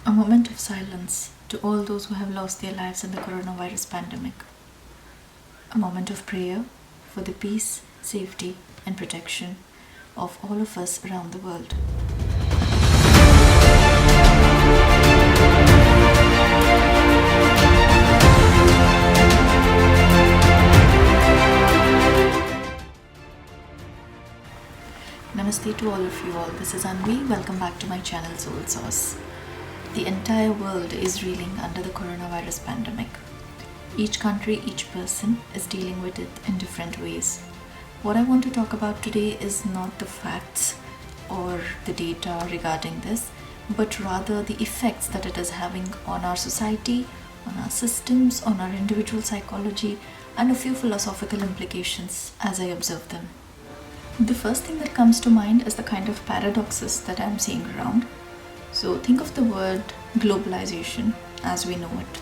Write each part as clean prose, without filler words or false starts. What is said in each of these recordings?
A moment of silence to all those who have lost their lives in the coronavirus pandemic. A moment of prayer for the peace, safety, and protection of all of us around the world. Namaste to all of you all. This is Anvi. Welcome back to my channel Soul Sauce. The entire world is reeling under the coronavirus pandemic. Each country, each person is dealing with it in different ways. What I want to talk about today is not the facts or the data regarding this, but rather the effects that it is having on our society, on our systems, on our individual psychology, and a few philosophical implications as I observe them. The first thing that comes to mind is the kind of paradoxes that I'm seeing around. So think of the word globalization as we know it.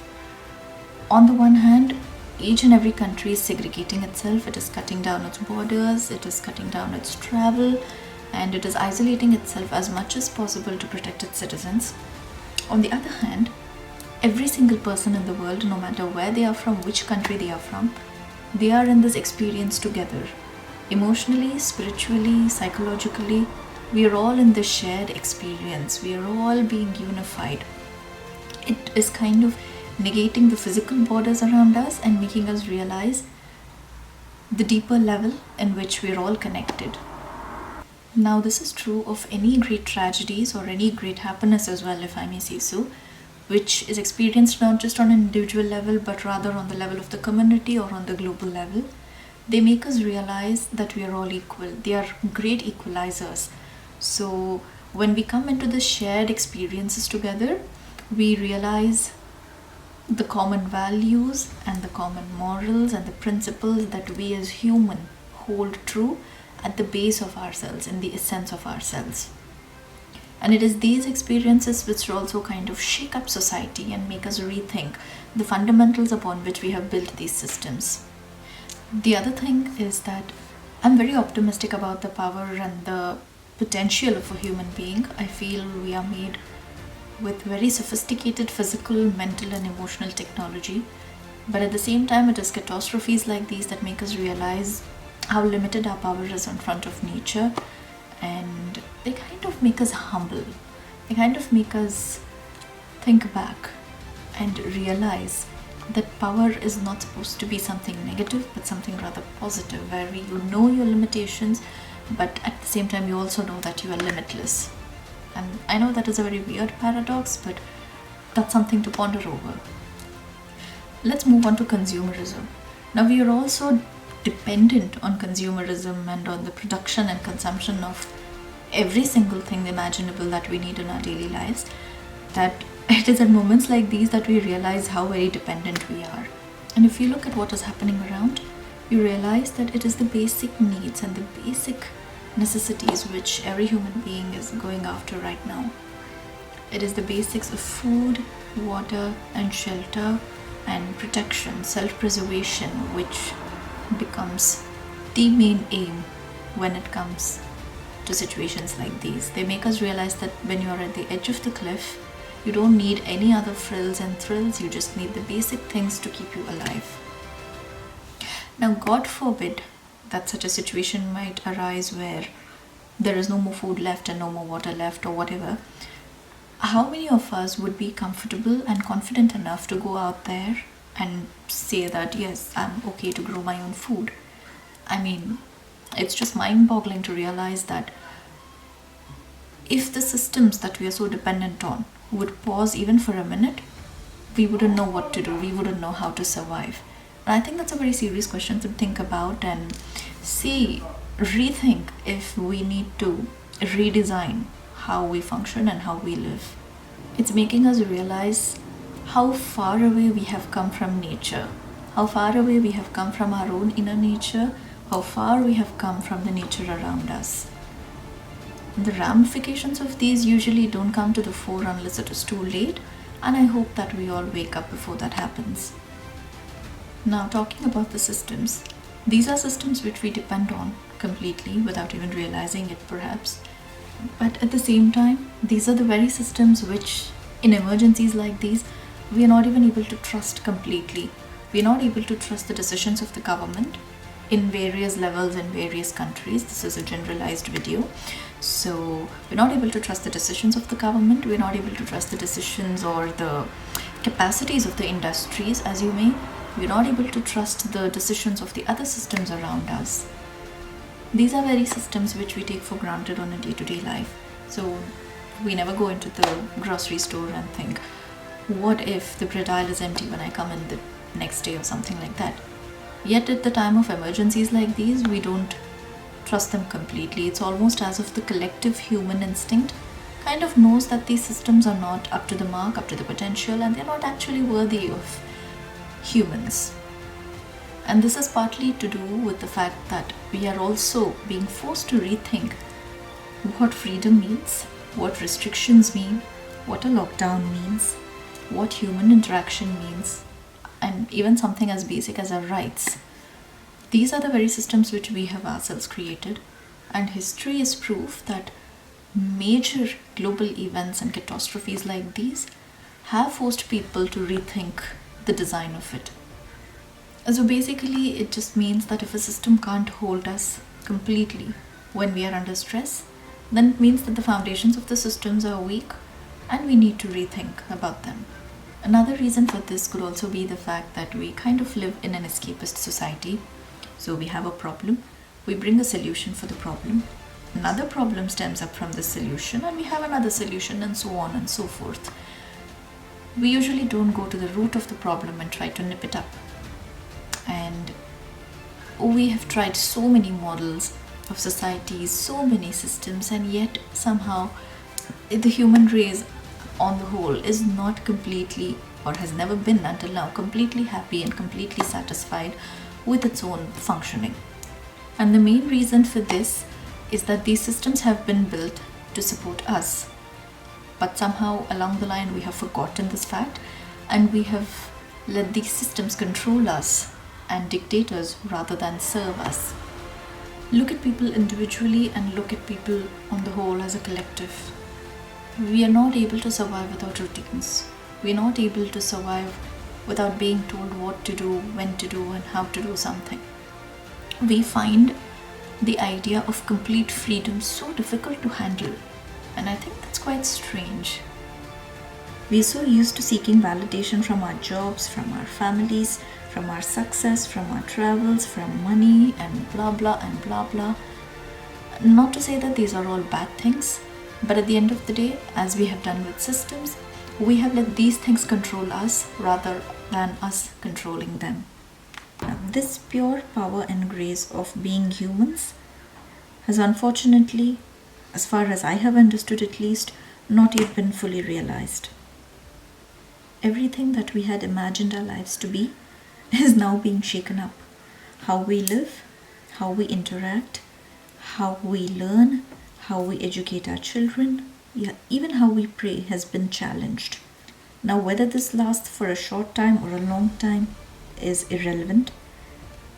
On the one hand, each and every country is segregating itself. It is cutting down its borders, it is cutting down its travel, and it is isolating itself as much as possible to protect its citizens. On the other hand, every single person in the world, no matter where they are from, which country they are from, they are in this experience together. Emotionally, spiritually, psychologically, we are all in this shared experience. We are all being unified. It is kind of negating the physical borders around us and making us realize the deeper level in which we are all connected. Now, this is true of any great tragedies or any great happiness as well, if I may say so, which is experienced not just on an individual level, but rather on the level of the community or on the global level. They make us realize that we are all equal. They are great equalizers. So when we come into the shared experiences together, we realize the common values and the common morals and the principles that we as human hold true at the base of ourselves, in the essence of ourselves. And it is these experiences which also kind of shake up society and make us rethink the fundamentals upon which we have built these systems. The other thing is that I'm very optimistic about the power and the potential of a human being. I feel we are made with very sophisticated physical, mental, and emotional technology. But at the same time, it is catastrophes like these that make us realize how limited our power is in front of nature. And they kind of make us humble. They kind of make us think back and realize that power is not supposed to be something negative, but something rather positive, where you know your limitations, but at the same time you also know that you are limitless. And I know that is a very weird paradox, but that's something to ponder over. Let's move on to consumerism. Now, we are also dependent on consumerism and on the production and consumption of every single thing imaginable that we need in our daily lives. That it is at moments like these that we realize how very dependent we are. And if you look at what is happening around, you realize that it is the basic needs and the basic necessities which every human being is going after right now. It is the basics of food, water, and shelter, and protection, self-preservation, which becomes the main aim when it comes to situations like these. They make us realize that when you are at the edge of the cliff, you don't need any other frills and thrills, you just need the basic things to keep you alive. Now, God forbid that such a situation might arise where there is no more food left and no more water left or whatever. How many of us would be comfortable and confident enough to go out there and say that, yes, I'm okay to grow my own food? I mean, it's just mind-boggling to realize that if the systems that we are so dependent on would pause even for a minute, we wouldn't know what to do, we wouldn't know how to survive. And I think that's a very serious question to think about and rethink if we need to redesign how we function and how we live. It's making us realize how far away we have come from nature, how far away we have come from our own inner nature, how far we have come from the nature around us. The ramifications of these usually don't come to the fore unless it is too late, and I hope that we all wake up before that happens. Now, talking about the systems, these are systems which we depend on completely without even realizing it perhaps. But at the same time, these are the very systems which In emergencies like these, we are not even able to trust completely. We are not able to trust the decisions of the government in various levels in various countries. This is a generalized video. So we're not able to trust the decisions of the government. We're not able to trust the decisions or the capacities of the industries, as you may. We're not able to trust the decisions of the other systems around us. These are very systems which we take for granted on a day-to-day life. So we never go into the grocery store and think, what if the bread aisle is empty when I come in the next day or something like that. Yet at the time of emergencies like these, we don't trust them completely. It's almost as if the collective human instinct kind of knows that these systems are not up to the mark, up to the potential, and they're not actually worthy of humans. And this is partly to do with the fact that we are also being forced to rethink what freedom means, what restrictions mean, what a lockdown means, what human interaction means, and even something as basic as our rights. These are the very systems which we have ourselves created, and history is proof that major global events and catastrophes like these have forced people to rethink the design of it. So basically, it just means that if a system can't hold us completely when we are under stress, then it means that the foundations of the systems are weak and we need to rethink about them. Another reason for this could also be the fact that we kind of live in an escapist society. So we have a problem, we bring a solution for the problem, another problem stems up from this solution, and we have another solution, and so on and so forth. We usually don't go to the root of the problem and try to nip it up. And we have tried so many models of societies, so many systems, and yet somehow the human race on the whole is not completely, or has never been until now, completely happy and completely satisfied with its own functioning. And the main reason for this is that these systems have been built to support us. But somehow along the line we have forgotten this fact, and we have let these systems control us and dictate us rather than serve us. Look at people individually and look at people on the whole as a collective. We are not able to survive without routines. We are not able to survive without being told what to do, when to do, and how to do something. We find the idea of complete freedom so difficult to handle, and I think that's quite strange. We are so used to seeking validation from our jobs, from our families, from our success, from our travels, from money, and blah blah and blah blah. Not to say that these are all bad things, but at the end of the day, as we have done with systems, we have let these things control us rather than us controlling them. Now, this pure power and grace of being humans has unfortunately, as far as I have understood at least, not yet been fully realized. Everything that we had imagined our lives to be is now being shaken up. How we live, how we interact, how we learn, how we educate our children, even how we pray has been challenged. Now, whether this lasts for a short time or a long time is irrelevant.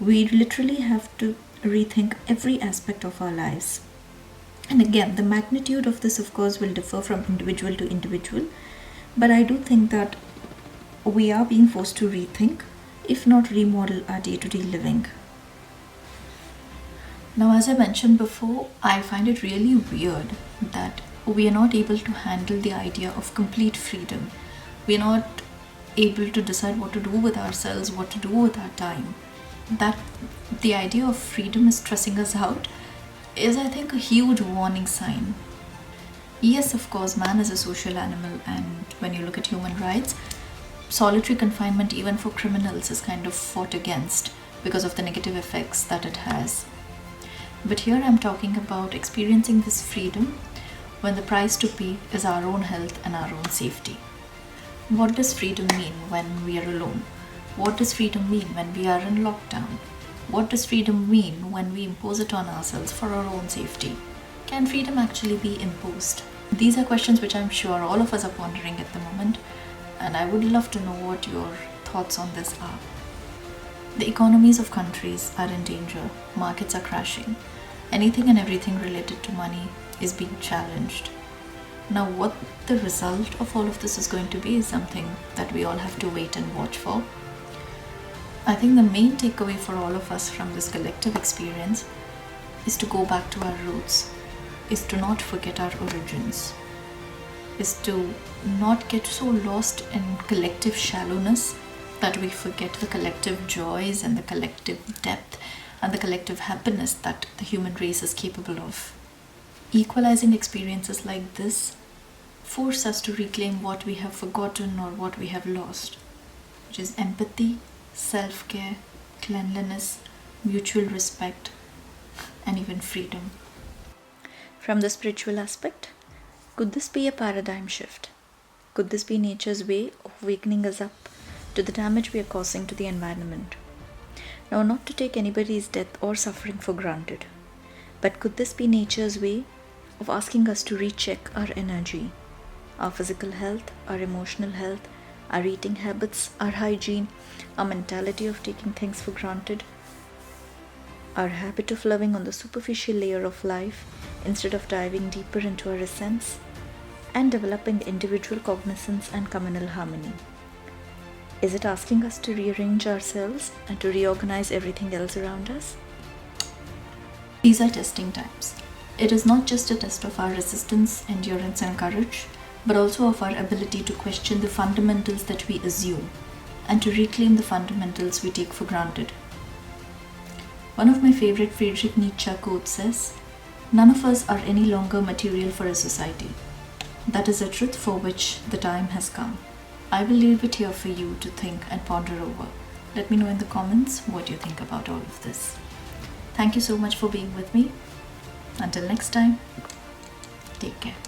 We literally have to rethink every aspect of our lives. And again, the magnitude of this, of course, will differ from individual to individual, but I do think that we are being forced to rethink, if not remodel, our day-to-day living. Now, as I mentioned before, I find it really weird that we are not able to handle the idea of complete freedom. We are not able to decide what to do with ourselves, what to do with our time. That the idea of freedom is stressing us out is, I think, a huge warning sign. Yes, of course, man is a social animal, and when you look at human rights, solitary confinement even for criminals is kind of fought against because of the negative effects that it has. But here I'm talking about experiencing this freedom when the price to pay is our own health and our own safety. What does freedom mean when we are alone? What does freedom mean when we are in lockdown? What does freedom mean when we impose it on ourselves for our own safety? Can freedom actually be imposed? These are questions which I'm sure all of us are pondering at the moment, and I would love to know what your thoughts on this are. The economies of countries are in danger, markets are crashing, anything and everything related to money is being challenged. Now, what the result of all of this is going to be is something that we all have to wait and watch for. I think the main takeaway for all of us from this collective experience is to go back to our roots, is to not forget our origins, is to not get so lost in collective shallowness that we forget the collective joys and the collective depth and the collective happiness that the human race is capable of. Equalizing experiences like this force us to reclaim what we have forgotten or what we have lost, which is empathy, self-care, cleanliness, mutual respect, and even freedom. From the spiritual aspect, could this be a paradigm shift? Could this be nature's way of wakening us up to the damage we are causing to the environment? Now, not to take anybody's death or suffering for granted, but could this be nature's way of asking us to recheck our energy, our physical health, our emotional health, our eating habits, our hygiene, our mentality of taking things for granted, our habit of living on the superficial layer of life instead of diving deeper into our essence, and developing individual cognizance and communal harmony? Is it asking us to rearrange ourselves and to reorganize everything else around us? These are testing times. It is not just a test of our resistance, endurance, and courage, but also of our ability to question the fundamentals that we assume and to reclaim the fundamentals we take for granted. One of my favorite Friedrich Nietzsche quotes says, "None of us are any longer material for a society." That is a truth for which the time has come. I will leave it here for you to think and ponder over. Let me know in the comments what you think about all of this. Thank you so much for being with me. Until next time, take care.